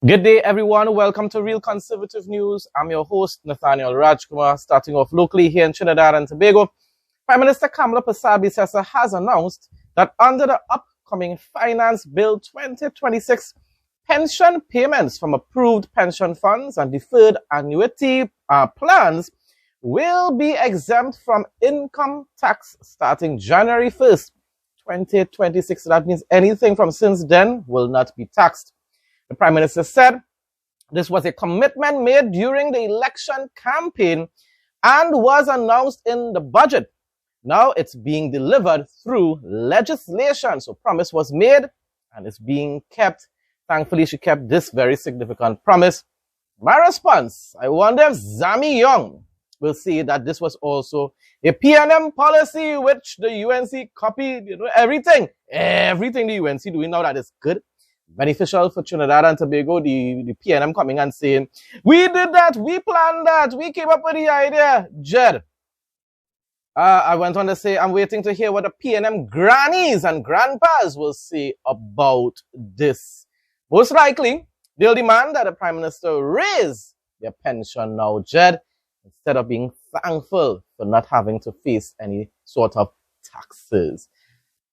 Good day, everyone. Welcome to Real Conservative News. I'm your host, Nathaniel Rajkumar. Starting off locally here in Trinidad and Tobago, Prime Minister Kamla Persad-Bissessar has announced that under the upcoming Finance Bill 2026, pension payments from approved pension funds and deferred annuity plans will be exempt from income tax starting January 1st, 2026. That means anything from since then will not be taxed. The Prime Minister said this was a commitment made during the election campaign and was announced in the budget. Now it's being delivered through legislation. So promise was made and it's being kept. Thankfully, she kept this very significant promise. My response, I wonder if Zami Young will see that this was also a PNM policy which the UNC copied. Everything the UNC doing now that is good, beneficial for Trinidad and Tobago, the PNM coming and saying, we did that, we planned that, we came up with the idea. Jed, I went on to say, I'm waiting to hear what the PNM grannies and grandpas will say about this. Most likely, they'll demand that the Prime Minister raise their pension now, Jed, instead of being thankful for not having to face any sort of taxes.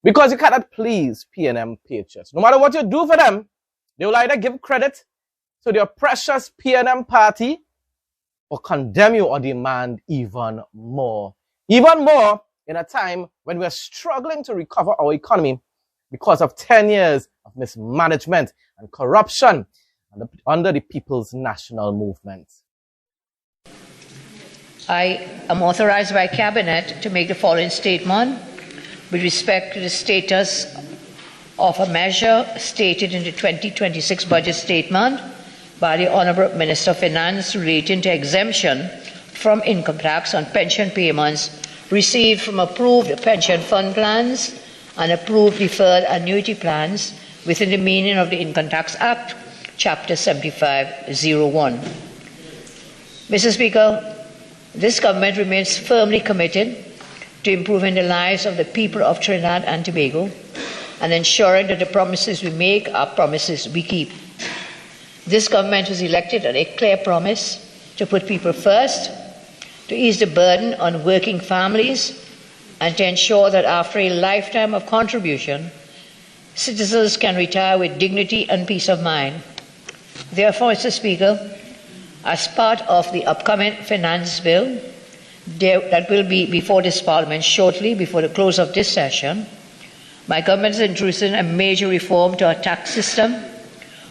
Because you cannot please PNM patriots. No matter what you do for them, they will either give credit to their precious PNM party or condemn you or demand even more. Even more in a time when we're struggling to recover our economy because of 10 years of mismanagement and corruption under the People's National Movement. I am authorized by Cabinet to make the following statement with respect to the status of a measure stated in the 2026 budget statement by the Honourable Minister of Finance relating to exemption from income tax on pension payments received from approved pension fund plans and approved deferred annuity plans within the meaning of the Income Tax Act, Chapter 7501. Mr. Speaker, this government remains firmly committed to improving the lives of the people of Trinidad and Tobago and ensuring that the promises we make are promises we keep. This government was elected on a clear promise to put people first, to ease the burden on working families, and to ensure that after a lifetime of contribution, citizens can retire with dignity and peace of mind. Therefore, Mr. Speaker, as part of the upcoming finance bill that will be before this Parliament shortly, before the close of this session, my government is introducing a major reform to our tax system,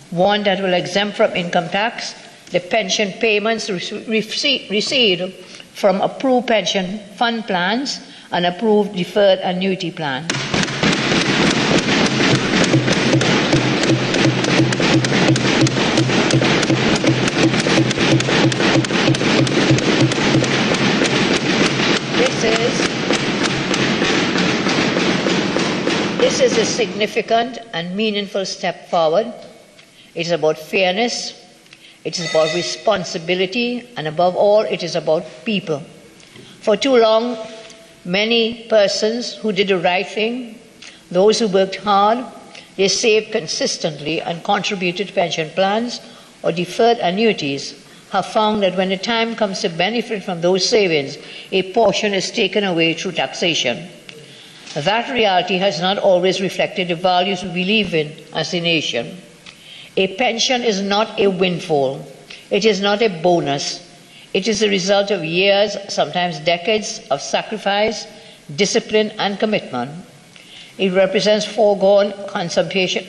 one that will exempt from income tax the pension payments received from approved pension fund plans and approved deferred annuity plans. This is a significant and meaningful step forward. It is about fairness, it is about responsibility, and above all, it is about people. For too long, many persons who did the right thing, those who worked hard, they saved consistently and contributed to pension plans or deferred annuities, have found that when the time comes to benefit from those savings, a portion is taken away through taxation. That reality has not always reflected the values we believe in as a nation. A pension is not a windfall. It is not a bonus. It is the result of years, sometimes decades, of sacrifice, discipline, and commitment. It represents foregone consumption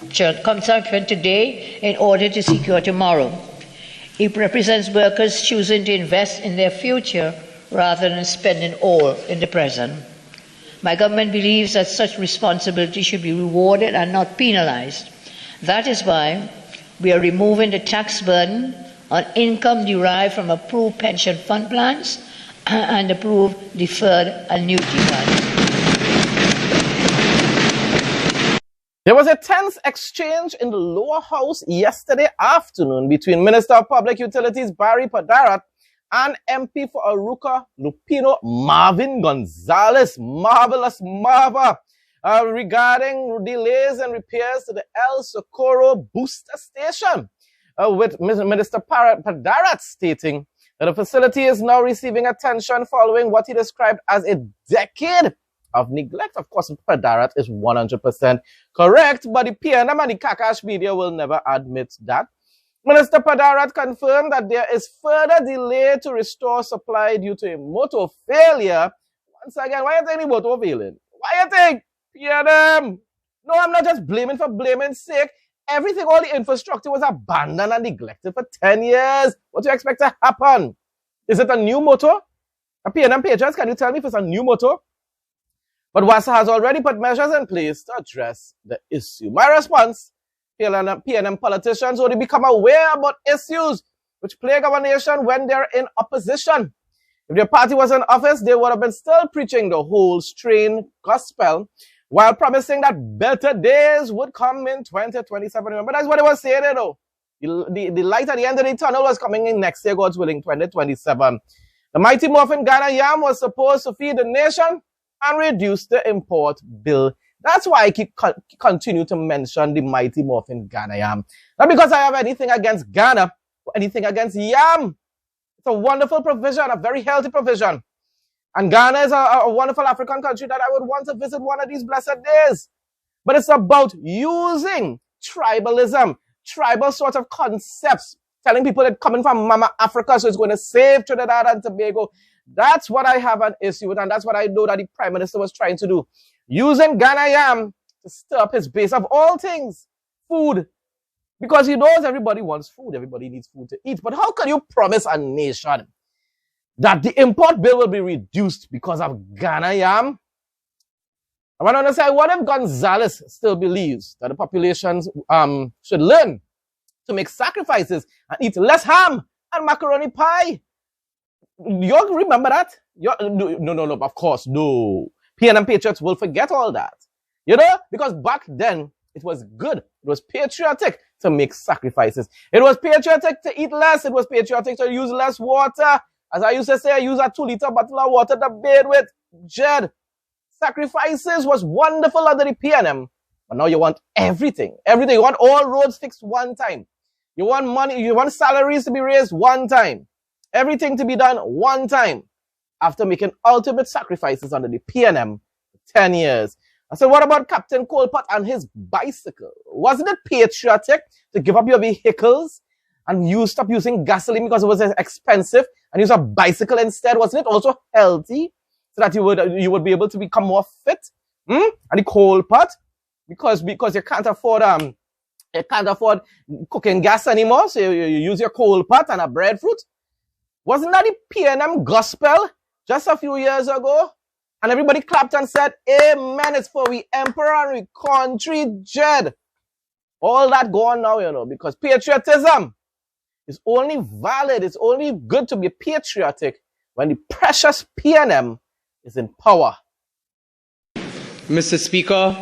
today in order to secure tomorrow. It represents workers choosing to invest in their future rather than spending all in the present. My government believes that such responsibility should be rewarded and not penalized. That is why we are removing the tax burden on income derived from approved pension fund plans and approved deferred annuity plans. There was a tense exchange in the lower house yesterday afternoon between Minister of Public Utilities Barry Padarat and MP for Aruca Lupino Marvin Gonzalez. Marvelous Marva. regarding delays and repairs to the El Socorro booster station, with Minister Persad stating that the facility is now receiving attention following what he described as a decade of neglect. Of course, Persad is 100% correct, but the PNM and the Kakash media will never admit that. Minister Persad confirmed that there is further delay to restore supply due to a motor failure. Once again, why you think the motor failing? Why you think? PNM? No, I'm not just blaming for blaming's sake. Everything, all the infrastructure was abandoned and neglected for 10 years. What do you expect to happen? Is it a new motor? A PNM patrons, can you tell me if it's a new motor? But WASA has already put measures in place to address the issue. My response, PNM politicians only become aware about issues which plague our nation when they're in opposition. If their party was in office, they would have been still preaching the whole strain gospel while promising that better days would come in 2027. Remember, that's what they were saying, though. The light at the end of the tunnel was coming in next year, God's willing, 2027. The mighty muffin Ghana yam was supposed to feed the nation and reduce the import bill. That's why I continue to mention the mighty muffin Ghana yam. Not because I have anything against Ghana or anything against yam. It's a wonderful provision, a very healthy provision. And Ghana is a wonderful African country that I would want to visit one of these blessed days. But it's about using tribalism, tribal sort of concepts, telling people that coming from Mama Africa, so it's going to save Trinidad and Tobago. That's what I have an issue with, and that's what I know that the Prime Minister was trying to do. Using Ghana yam to stir up his base of all things, food. Because he knows everybody wants food, everybody needs food to eat. But how can you promise a nation that the import bill will be reduced because of Ghana yam? I want to say, what if Gonzalez still believes that the populations should learn to make sacrifices and eat less ham and macaroni pie? You remember that? No, of course, no. PNM patriots will forget all that. You know, because back then, it was good. It was patriotic to make sacrifices. It was patriotic to eat less. It was patriotic to use less water. As I used to say, I use a 2-liter bottle of water to bathe with. Jed. Sacrifices was wonderful under the PNM. But now you want everything. Everything. You want all roads fixed one time. You want money. You want salaries to be raised one time. Everything to be done one time. After making ultimate sacrifices under the PNM for 10 years. I said, what about Captain Colpot and his bicycle? Wasn't it patriotic to give up your vehicles and you stop using gasoline because it was expensive and use a bicycle instead? Wasn't it also healthy so that you would be able to become more fit? And the Colpot, because you can't afford cooking gas anymore, so you use your Colpot and a breadfruit. Wasn't that the PNM gospel just a few years ago? And everybody clapped and said, amen, it's for we emperor and we country, Jed. All that going now, you know, because patriotism is only valid, it's only good to be patriotic when the precious PNM is in power. Mr. Speaker,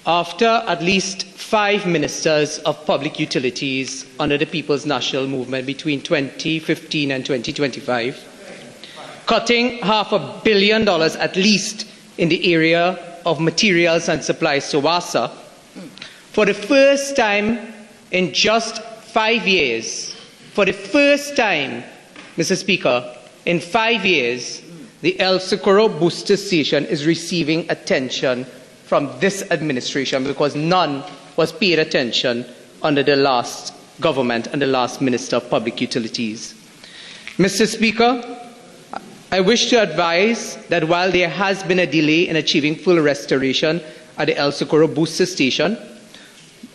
after at least 5 ministers of public utilities under the People's National Movement between 2015 and 2025, cutting $500 million at least in the area of materials and supplies to WASA, for the first time in just 5 years, for the first time, Mr. Speaker, in 5 years, the El Socorro booster station is receiving attention from this administration because none was paid attention under the last government and the last Minister of Public Utilities. Mr. Speaker, I wish to advise that while there has been a delay in achieving full restoration at the El Socorro booster station,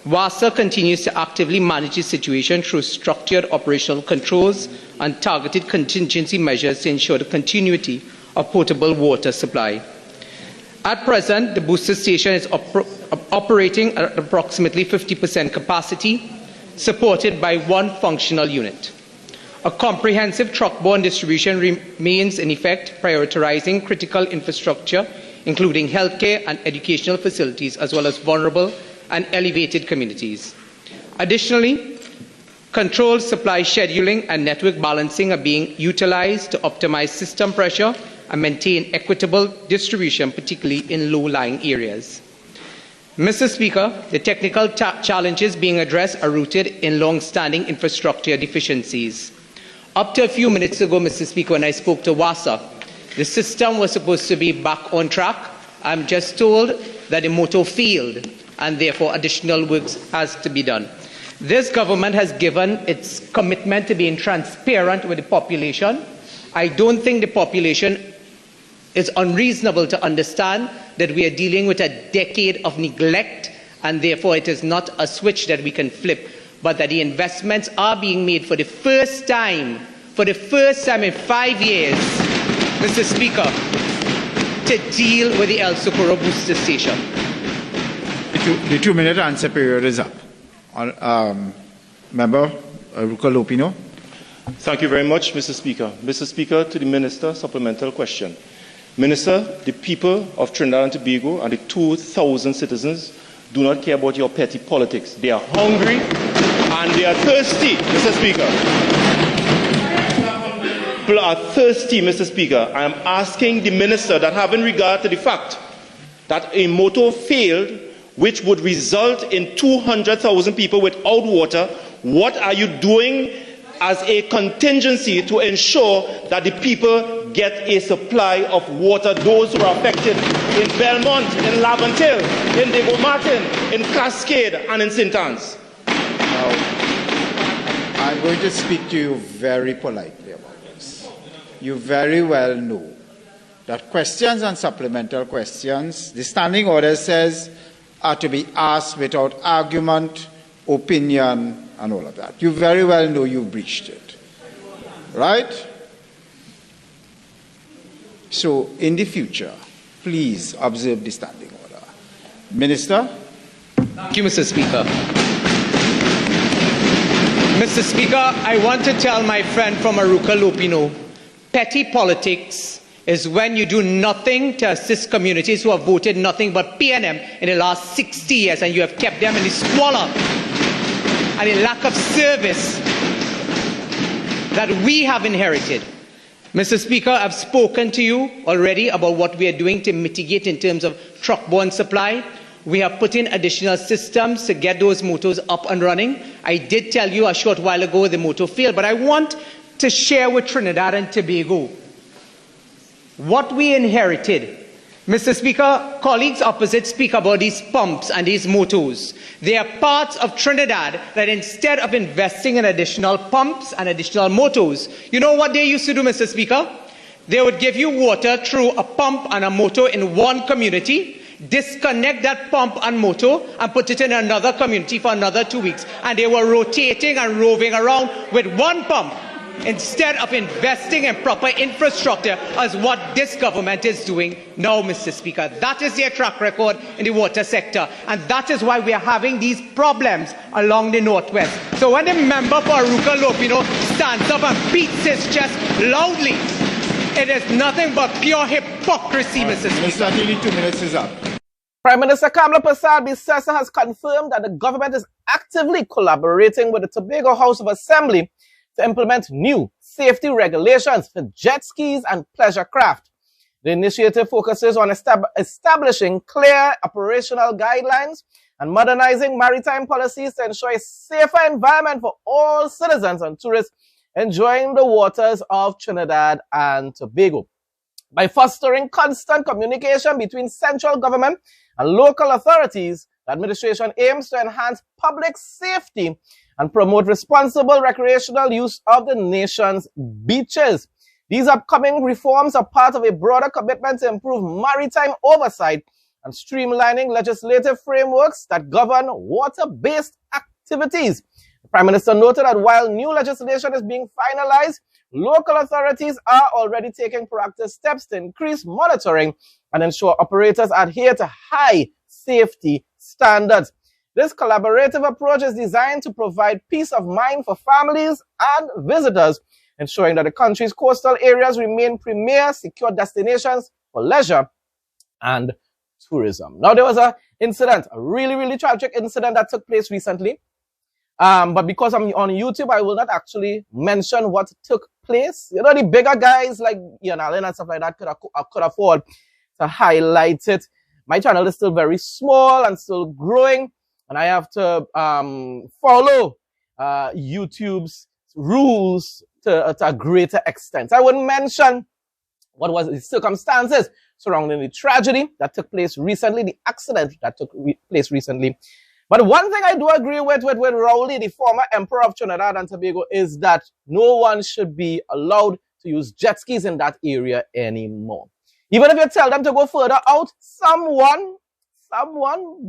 WASA continues to actively manage the situation through structured operational controls and targeted contingency measures to ensure the continuity of potable water supply. At present, the booster station is operating at approximately 50% capacity, supported by one functional unit. A comprehensive truck-borne distribution remains in effect, prioritizing critical infrastructure, including healthcare and educational facilities, as well as vulnerable and elevated communities. Additionally, Controlled supply scheduling and network balancing are being utilized to optimize system pressure and maintain equitable distribution, particularly in low-lying areas. Mr. Speaker, the technical challenges being addressed are rooted in long-standing infrastructure deficiencies. Up to a few minutes ago, Mr. Speaker, when I spoke to WASA, the system was supposed to be back on track. I'm just told that the motor failed and therefore additional work has to be done. This government has given its commitment to being transparent with the population. I don't think the population is unreasonable to understand that we are dealing with a decade of neglect, and therefore it is not a switch that we can flip, but that the investments are being made for the first time in 5 years, Mr. Speaker, to deal with the El Socorro booster station. The 2-minute answer period is up. Member Ruka-Lopino. Thank you very much, Mr. Speaker. Mr. Speaker, to the Minister, supplemental question. Minister, the people of Trinidad and Tobago and the 2,000 citizens do not care about your petty politics. They are hungry and they are thirsty, Mr. Speaker. People are thirsty, Mr. Speaker. I am asking the Minister that, having regard to the fact that a motor failed, which would result in 200,000 people without water, what are you doing as a contingency to ensure that the people get a supply of water, those who are affected in Belmont, in Laventille, in Diego Martin, in Cascade, and in St. Anne's? Now, I'm going to speak to you very politely about this. You very well know that questions and supplemental questions, the standing order says, are to be asked without argument, opinion, and all of that. You very well know you've breached it. Right? So, in the future, please observe the standing order. Minister? Thank you, Mr. Speaker. Mr. Speaker, I want to tell my friend from Aruka-Lopino, petty politics is when you do nothing to assist communities who have voted nothing but PNM in the last 60 years, and you have kept them in the squalor and the lack of service that we have inherited. Mr. Speaker, I've spoken to you already about what we are doing to mitigate in terms of truck-borne supply. We have put in additional systems to get those motors up and running. I did tell you a short while ago the motor failed, but I want to share with Trinidad and Tobago what we inherited. Mr. Speaker, colleagues opposite speak about these pumps and these motors. They are parts of Trinidad that instead of investing in additional pumps and additional motors, you know what they used to do, Mr. Speaker? They would give you water through a pump and a motor in one community, disconnect that pump and motor, and put it in another community for another 2 weeks. And they were rotating and roving around with one pump, instead of investing in proper infrastructure as what this government is doing now, Mr. Speaker. That is their track record in the water sector, and that is why we are having these problems along the northwest. So when the member for Aruka-Lopino stands up and beats his chest loudly, it is nothing but pure hypocrisy, Mr. Speaker. Mr. Neely, 2 minutes is up. Prime Minister Kamla Persad-Bissessar has confirmed that the government is actively collaborating with the Tobago House of Assembly to implement new safety regulations for jet skis and pleasure craft. The initiative focuses on establishing clear operational guidelines and modernizing maritime policies to ensure a safer environment for all citizens and tourists enjoying the waters of Trinidad and Tobago. By fostering constant communication between central government and local authorities, the administration aims to enhance public safety and promote responsible recreational use of the nation's beaches. These upcoming reforms are part of a broader commitment to improve maritime oversight and streamlining legislative frameworks that govern water-based activities. The Prime Minister noted that while new legislation is being finalized, local authorities are already taking proactive steps to increase monitoring and ensure operators adhere to high safety standards. This collaborative approach is designed to provide peace of mind for families and visitors, ensuring that the country's coastal areas remain premier, secure destinations for leisure and tourism. Now, there was an incident, a really, really tragic incident that took place recently. But because I'm on YouTube, I will not actually mention what took place. You know, the bigger guys like Ian Allen and stuff like that could afford to highlight it. My channel is still very small and still growing, and I have to follow YouTube's rules to a greater extent. I wouldn't mention what was the circumstances surrounding the tragedy that took place recently, the accident that took place recently. But one thing I do agree with Rowley, the former emperor of Trinidad and Tobago, is that no one should be allowed to use jet skis in that area anymore. Even if you tell them to go further out, someone,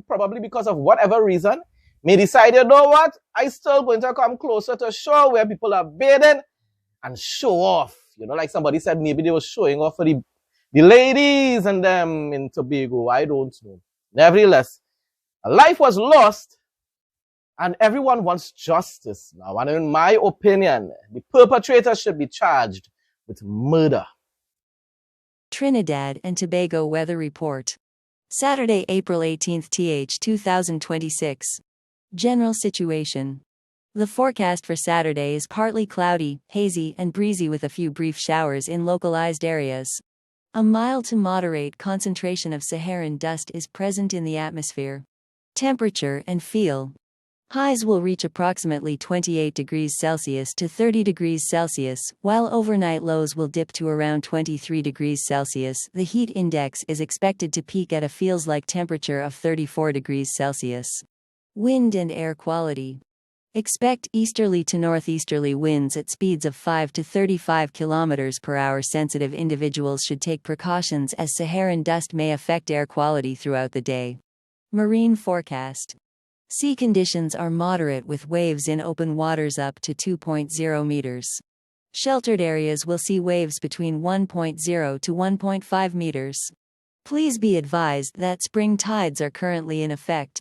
probably because of whatever reason, may decide, you know what, I still going to come closer to shore where people are bathing and show off. You know, like somebody said, maybe they were showing off for the ladies and them in Tobago. I don't know. Nevertheless, a life was lost and everyone wants justice now. And in my opinion, the perpetrator should be charged with murder. Trinidad and Tobago Weather Report. Saturday, April 18th, 2026. General situation. The forecast for Saturday is partly cloudy, hazy, and breezy with a few brief showers in localized areas. A mild to moderate concentration of Saharan dust is present in the atmosphere. Temperature and feel. Highs will reach approximately 28 degrees Celsius to 30 degrees Celsius, while overnight lows will dip to around 23 degrees Celsius. The heat index is expected to peak at a feels-like temperature of 34 degrees Celsius. Wind and air quality. Expect easterly to northeasterly winds at speeds of 5 to 35 km per hour. Sensitive individuals should take precautions as Saharan dust may affect air quality throughout the day. Marine forecast. Sea conditions are moderate with waves in open waters up to 2.0 meters. Sheltered areas will see waves between 1.0 to 1.5 meters. Please be advised that spring tides are currently in effect.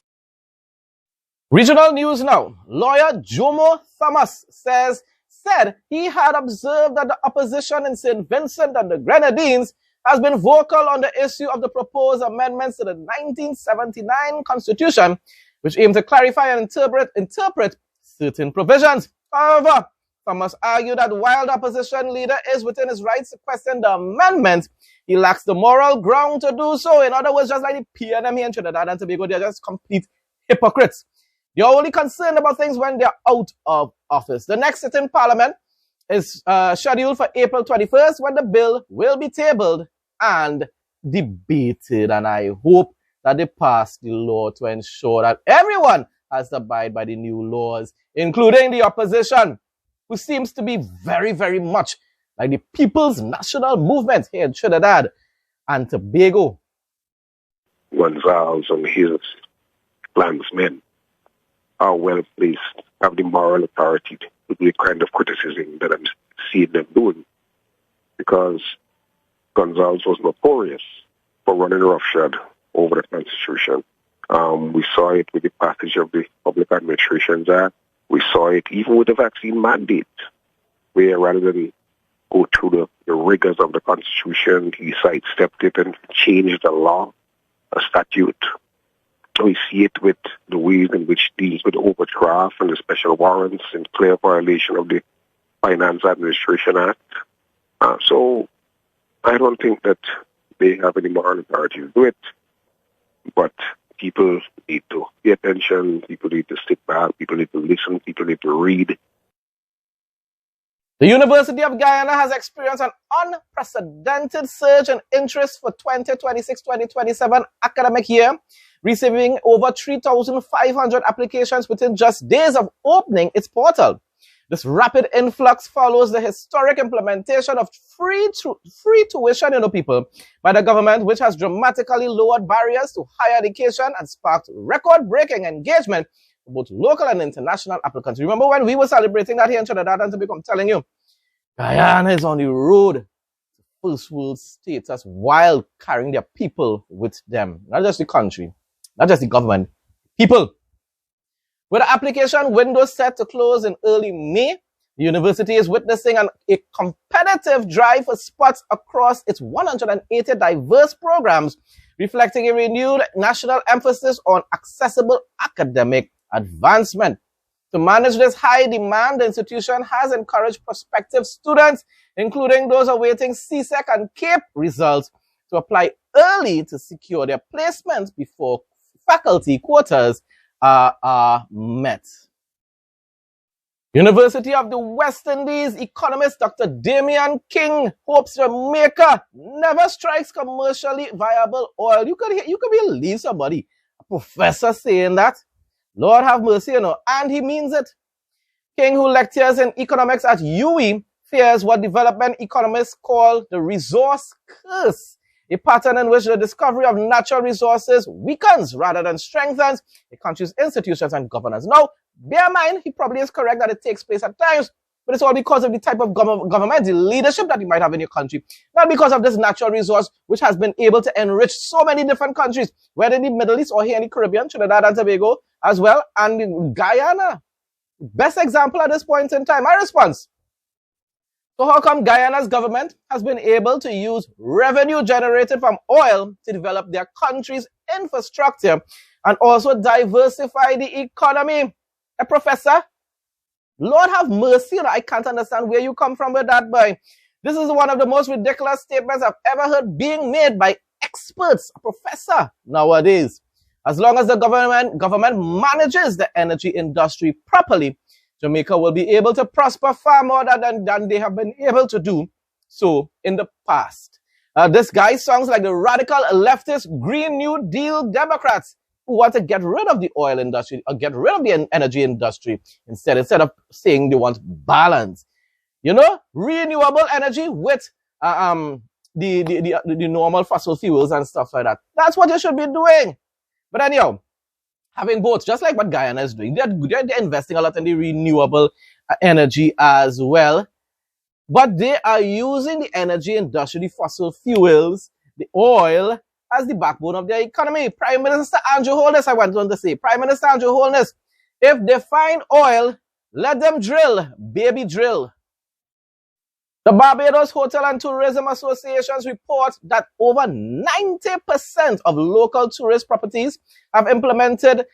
Regional news now. Lawyer Jomo Thomas said he had observed that the opposition in St. Vincent and the Grenadines has been vocal on the issue of the proposed amendments to the 1979 Constitution, which aim to clarify and interpret certain provisions. However, Thomas argued that while the opposition leader is within his rights to question the amendment, he lacks the moral ground to do so. In other words, just like the PNM here in Trinidad and Tobago, they're just complete hypocrites. They're only concerned about things when they're out of office. The next sitting parliament is scheduled for April 21st, when the bill will be tabled and debated. And I hope that they pass the law to ensure that everyone has to abide by the new laws, including the opposition, who seems to be very, very much like the People's National Movement here in Trinidad and Tobago. Gonzalez and his clansmen are well placed, have the moral authority to do the kind of criticism that I'm seeing them doing. Because Gonzalez was notorious for running roughshod over the Constitution. We saw it with the passage of the Public Administrations Act. We saw it even with the vaccine mandate, where rather than go through the rigors of the Constitution, he sidestepped it and changed the law, a statute. We see it with the ways in which deals with the overdraft and the special warrants in clear violation of the Finance Administration Act. So I don't think that they have any moral authority to do it. But people need to pay attention, people need to sit back, people need to listen, people need to read. The University of Guyana has experienced an unprecedented surge in interest for 2026-2027 academic year, receiving over 3,500 applications within just days of opening its portal. This rapid influx follows the historic implementation of free tuition, people, by the government, which has dramatically lowered barriers to higher education and sparked record-breaking engagement for both local and international applicants. Remember when we were celebrating that here in Trinidad and Tobago? I'm telling you, Guyana is on the road to first world status while carrying their people with them. Not just the country, not just the government, people. With the application window set to close in early May, the university is witnessing a competitive drive for spots across its 180 diverse programs, reflecting a renewed national emphasis on accessible academic advancement. To manage this high demand, the institution has encouraged prospective students, including those awaiting CSEC and CAPE results, to apply early to secure their placements before faculty quotas are met. University of the West Indies economist Dr. Damian King hopes Jamaica never strikes commercially viable oil. You could believe somebody, a professor saying that. Lord have mercy, you know, and he means it. King, who lectures in economics at UWI, fears what development economists call the resource curse, a pattern in which the discovery of natural resources weakens rather than strengthens a country's institutions and governance. Now, bear in mind, he probably is correct that it takes place at times, but it's all because of the type of government, the leadership that you might have in your country, not because of this natural resource which has been able to enrich so many different countries, whether in the Middle East or here in the Caribbean, Trinidad and Tobago as well, and Guyana. Best example at this point in time. My response: so how come Guyana's government has been able to use revenue generated from oil to develop their country's infrastructure and also diversify the economy? A professor, Lord have mercy, I can't understand where you come from with that, boy. This is one of the most ridiculous statements I've ever heard being made by experts, a professor nowadays. As long as the government manages the energy industry properly, Jamaica will be able to prosper far more than they have been able to do so in the past. This guy sounds like the radical leftist Green New Deal Democrats who want to get rid of the oil industry or get rid of the energy industry instead of saying they want balance. You know, renewable energy with the normal fossil fuels and stuff like that. That's what you should be doing. But anyhow, having both, just like what Guyana is doing, they're investing a lot in the renewable energy as well. But they are using the energy industry, the fossil fuels, the oil, as the backbone of their economy. Prime Minister Andrew Holness, I went on to say, Prime Minister Andrew Holness, if they find oil, let them drill, baby drill. The Barbados Hotel and Tourism Associations report that over 90% of local tourist properties have implemented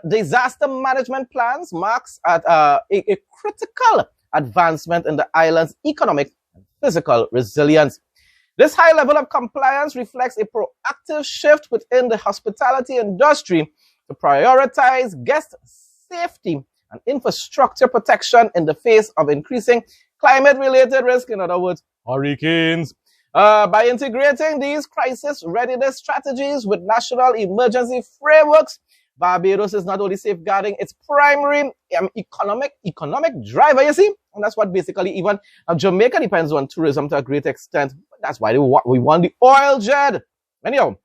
disaster management plans, marks at a critical advancement in the island's economic and physical resilience. This high level of compliance reflects a proactive shift within the hospitality industry to prioritize guest safety and infrastructure protection in the face of increasing climate-related risk, in other words, hurricanes. By integrating these crisis readiness strategies with national emergency frameworks, Barbados is not only safeguarding its primary economic driver, you see, and that's what basically even Jamaica depends on tourism to a great extent. That's why we want the oil jet. Anyhow,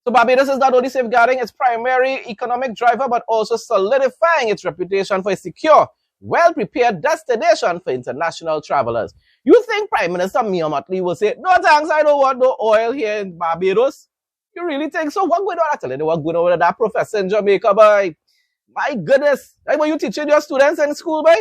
so Barbados is not only safeguarding its primary economic driver, but also solidifying its reputation for a secure, well-prepared destination for international travelers. You think Prime Minister Mia Mottley will say, no thanks, I don't want no oil here in Barbados? You really think so? What going on? I tell you, what going on with that professor in Jamaica, boy? My goodness. Like when you teaching your students in school, boy?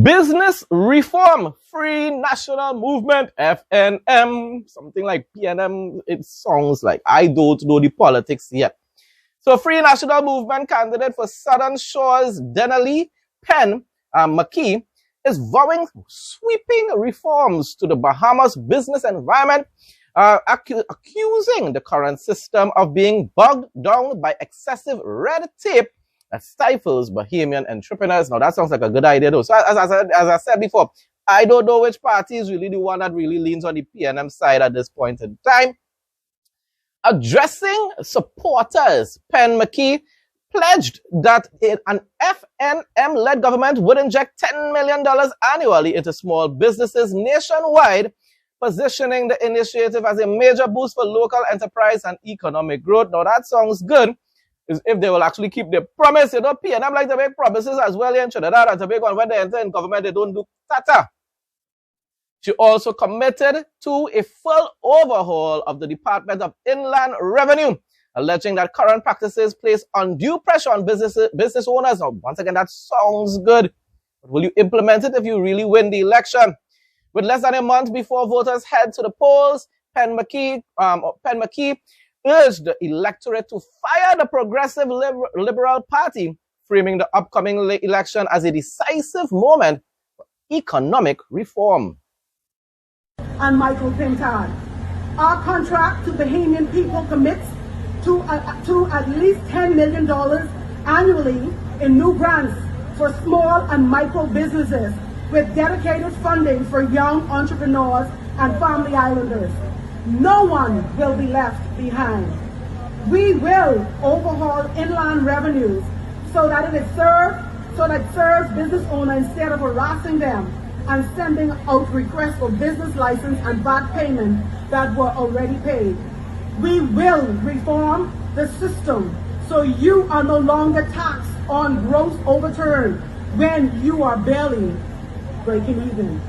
Business Reform Free National Movement, FNM, something like PNM, it sounds like. I don't know the politics yet. So Free National Movement candidate for Southern Shores Denali Penn McKee is vowing sweeping reforms to the Bahamas business environment, accusing the current system of being bogged down by excessive red tape that stifles Bahamian entrepreneurs. Now, that sounds like a good idea, though. So, as I said before, I don't know which party is really the one that really leans on the PNM side at this point in time. Addressing supporters, Penn McKee pledged that an FNM-led government would inject $10 million annually into small businesses nationwide, positioning the initiative as a major boost for local enterprise and economic growth. Now, that sounds good. Is if they will actually keep their promise. You know, PNM like to make promises as well in Trinidad and Tobago, and when they enter in government, they don't do tata. She also committed to a full overhaul of the Department of Inland Revenue, alleging that current practices place undue pressure on business owners. Now, once again, that sounds good. But will you implement it if you really win the election? With less than a month before voters head to the polls, Penn McKee urged the electorate to fire the Progressive Liberal Party framing the upcoming election as a decisive moment for economic reform. And Michael Pintard. Our contract to Bahamian people commits to at least $10 million annually in new grants for small and micro businesses with dedicated funding for young entrepreneurs and family islanders. No one will be left behind. We will overhaul inland revenues so that it serves business owners instead of harassing them and sending out requests for business license and VAT payment that were already paid. We will reform the system so you are no longer taxed on gross overturn when you are barely breaking even.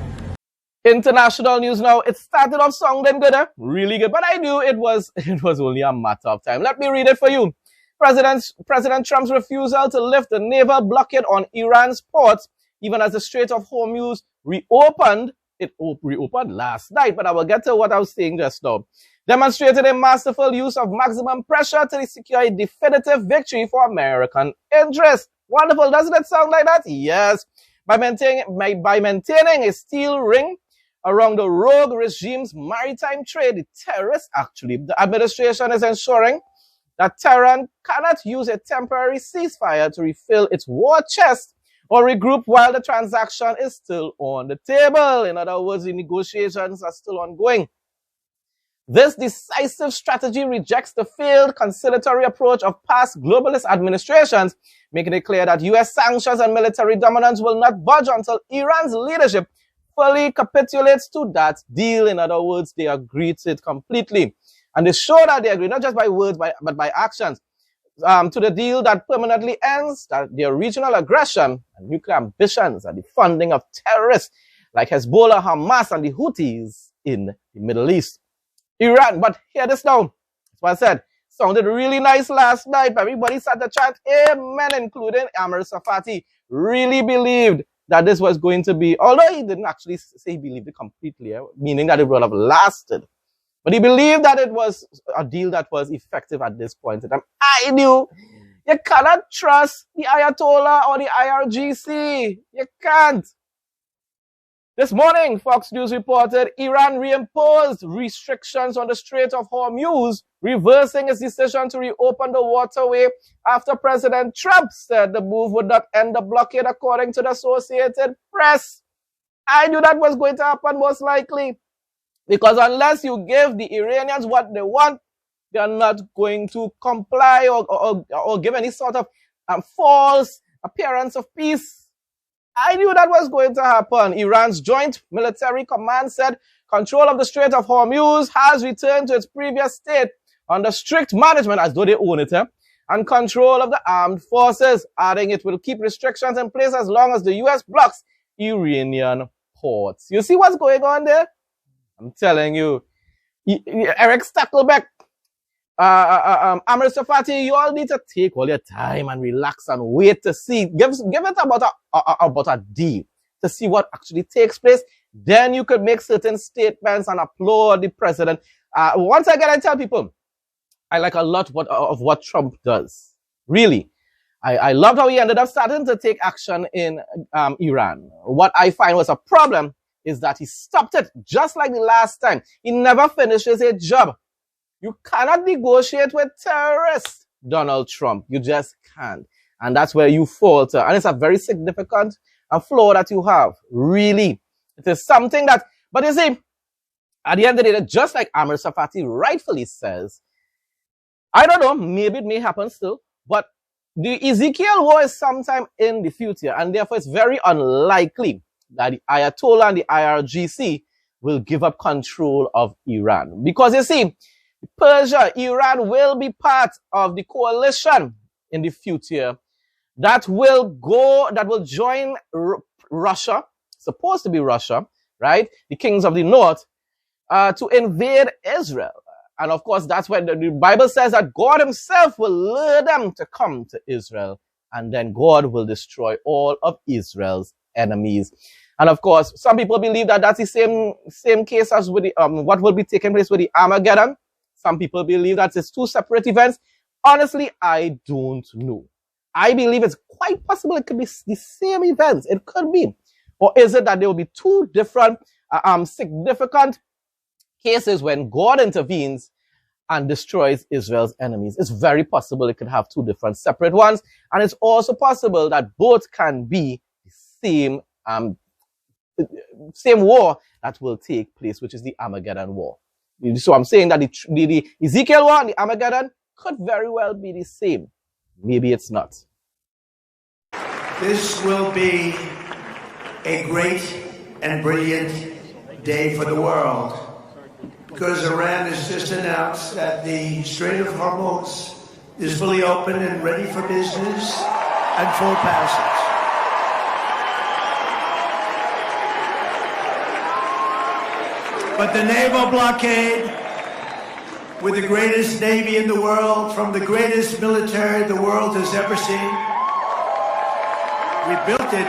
International news now. It started off sounding good, really good, but I knew it was only a matter of time. Let me read it for you. President Trump's refusal to lift the naval blockade on Iran's ports, even as the Strait of Hormuz reopened. It reopened last night, but I will get to what I was saying just now. Demonstrated a masterful use of maximum pressure to secure a definitive victory for American interests. Wonderful, doesn't it sound like that? Yes. By maintaining a steel ring around the rogue regime's maritime trade, the administration is ensuring that Tehran cannot use a temporary ceasefire to refill its war chest or regroup while the transaction is still on the table. In other words, the negotiations are still ongoing. This decisive strategy rejects the failed conciliatory approach of past globalist administrations, making it clear that U.S. sanctions and military dominance will not budge until Iran's leadership fully capitulates to that deal. In other words, they agree to it completely. And they show that they agree, not just by words, but by actions, to the deal that permanently ends their regional aggression and nuclear ambitions and the funding of terrorists like Hezbollah, Hamas, and the Houthis in the Middle East. Iran, but hear this now. That's what I said. Sounded really nice last night. Everybody sat to chant, amen, including Amr Safati. Really believed that this was going to be, although he didn't actually say he believed it completely, meaning that it would have lasted. But he believed that it was a deal that was effective at this point in time. I knew you cannot trust the Ayatollah or the IRGC. You can't. This morning, Fox News reported Iran reimposed restrictions on the Strait of Hormuz, reversing its decision to reopen the waterway after President Trump said the move would not end the blockade, according to the Associated Press. I knew that was going to happen most likely, because unless you give the Iranians what they want, they are not going to comply or give any sort of false appearance of peace. I knew that was going to happen. Iran's Joint Military Command said control of the Strait of Hormuz has returned to its previous state under strict management, as though they own it, and control of the armed forces, adding it will keep restrictions in place as long as the U.S. blocks Iranian ports. You see what's going on there? I'm telling you. Eric Stacklebeck, Amr Safati, you all need to take all your time and relax and wait to see. Give it about a deal to see what actually takes place. Then you could make certain statements and applaud the president. Once again, I tell people, I like a lot of what Trump does. Really. I loved how he ended up starting to take action in Iran. What I find was a problem is that he stopped it just like the last time. He never finishes a job. You cannot negotiate with terrorists, Donald Trump. You just can't. And that's where you falter. And it's a very significant flaw that you have. Really. It is something that, but you see, at the end of the day, just like Amr Safati rightfully says, I don't know, maybe it may happen still, but the Ezekiel war is sometime in the future, and therefore it's very unlikely that the Ayatollah and the IRGC will give up control of Iran. Because you see, Persia, Iran will be part of the coalition in the future that will join Russia, supposed to be Russia, right? The kings of the north, to invade Israel. And of course, that's when the Bible says that God himself will lure them to come to Israel. And then God will destroy all of Israel's enemies. And of course, some people believe that that's the same case as with the, what will be taking place with the Armageddon. Some people believe that it's two separate events. Honestly, I don't know. I believe it's quite possible it could be the same events. It could be. Or is it that there will be two different significant cases when God intervenes and destroys Israel's enemies? It's very possible it could have two different separate ones. And it's also possible that both can be the same war that will take place, which is the Armageddon war. So I'm saying that the Ezekiel war and the Armageddon could very well be the same. Maybe it's not. This will be a great and brilliant day for the world, because Iran has just announced that the Strait of Hormuz is fully open and ready for business and full passage. But the naval blockade, with the greatest navy in the world, from the greatest military the world has ever seen, we built it.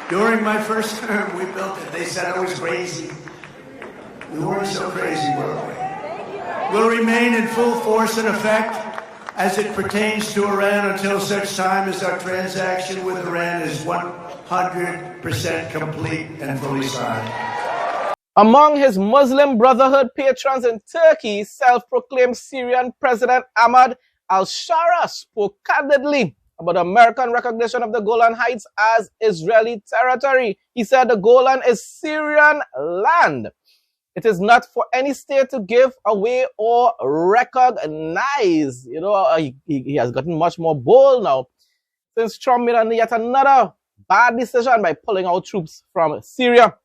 During my first term, we built it. They said I was crazy. We weren't so crazy, were we? Will remain in full force and effect as it pertains to Iran until such time as our transaction with Iran is 100% complete and fully signed. Among his Muslim Brotherhood patrons in Turkey, self-proclaimed Syrian President Ahmad al-Shara spoke candidly about American recognition of the Golan Heights as Israeli territory. He said the Golan is Syrian land. It is not for any state to give away or recognize. You know, he has gotten much more bold now since Trump made yet another bad decision by pulling out troops from Syria.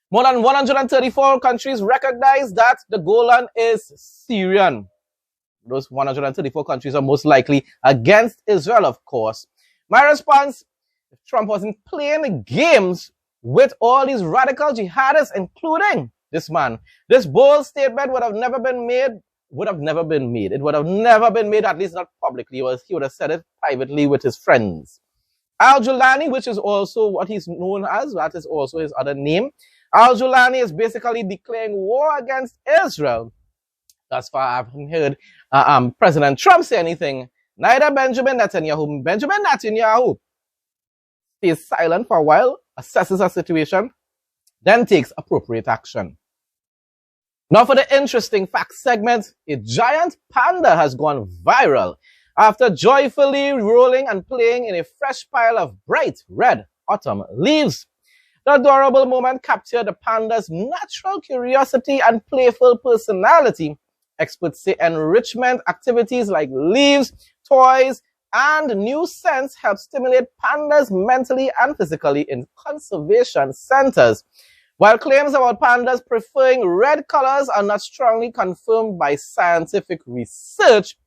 More than 134 countries recognize that the Golan is Syrian. Those 134 countries are most likely against Israel, of course. My response, if Trump wasn't playing games with all these radical jihadists, including this man, this bold statement would have never been made. It would have never been made, at least not publicly. He would have said it privately with his friends. Al-Julani, which is also what he's known as, that is also his other name. Al-Julani is basically declaring war against Israel. Thus far, I haven't heard President Trump say anything. Neither Benjamin Netanyahu stays silent for a while, assesses a situation, then takes appropriate action. Now for the interesting facts segment, a giant panda has gone viral after joyfully rolling and playing in a fresh pile of bright red autumn leaves. The adorable moment captured the panda's natural curiosity and playful personality. Experts say enrichment activities like leaves, toys, and new scents help stimulate pandas mentally and physically in conservation centers. While claims about pandas preferring red colors are not strongly confirmed by scientific research,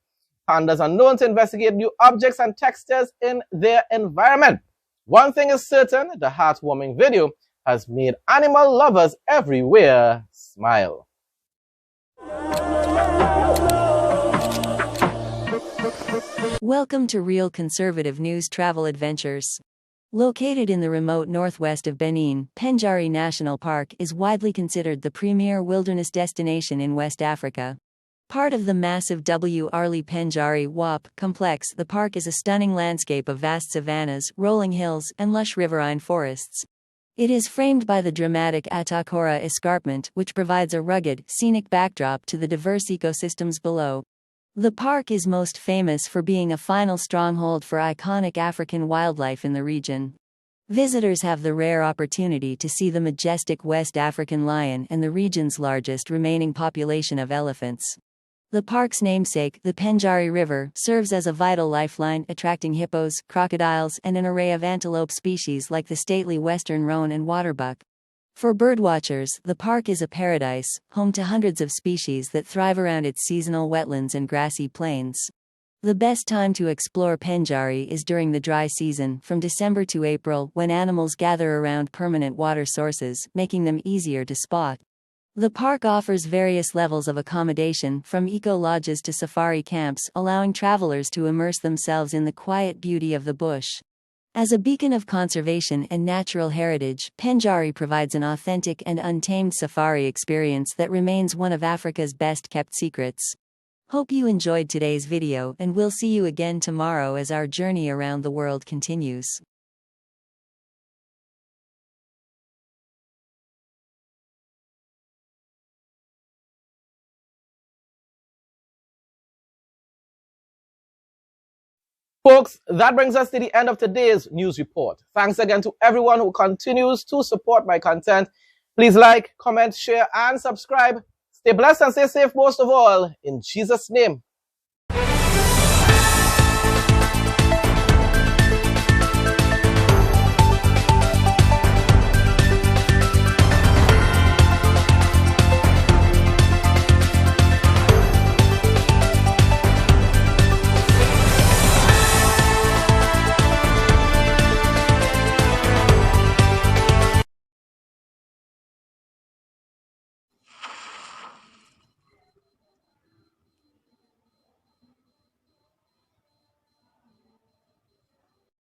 pandas are known to investigate new objects and textures in their environment. One thing is certain, the heartwarming video has made animal lovers everywhere smile. Welcome to Real Conservative News Travel Adventures. Located in the remote northwest of Benin, Penjari National Park is widely considered the premier wilderness destination in West Africa. Part of the massive W. Arli Penjari WAP complex, the park is a stunning landscape of vast savannas, rolling hills, and lush riverine forests. It is framed by the dramatic Atakora escarpment, which provides a rugged, scenic backdrop to the diverse ecosystems below. The park is most famous for being a final stronghold for iconic African wildlife in the region. Visitors have the rare opportunity to see the majestic West African lion and the region's largest remaining population of elephants. The park's namesake, the Penjari River, serves as a vital lifeline, attracting hippos, crocodiles, and an array of antelope species like the stately western roan and waterbuck. For birdwatchers, the park is a paradise, home to hundreds of species that thrive around its seasonal wetlands and grassy plains. The best time to explore Penjari is during the dry season, from December to April, when animals gather around permanent water sources, making them easier to spot. The park offers various levels of accommodation, from eco-lodges to safari camps, allowing travelers to immerse themselves in the quiet beauty of the bush. As a beacon of conservation and natural heritage, Penjari provides an authentic and untamed safari experience that remains one of Africa's best-kept secrets. Hope you enjoyed today's video, and we'll see you again tomorrow as our journey around the world continues. Folks, that brings us to the end of today's news report. Thanks again to everyone who continues to support my content. Please like, comment, share, and subscribe. Stay blessed and stay safe most of all. In Jesus' name.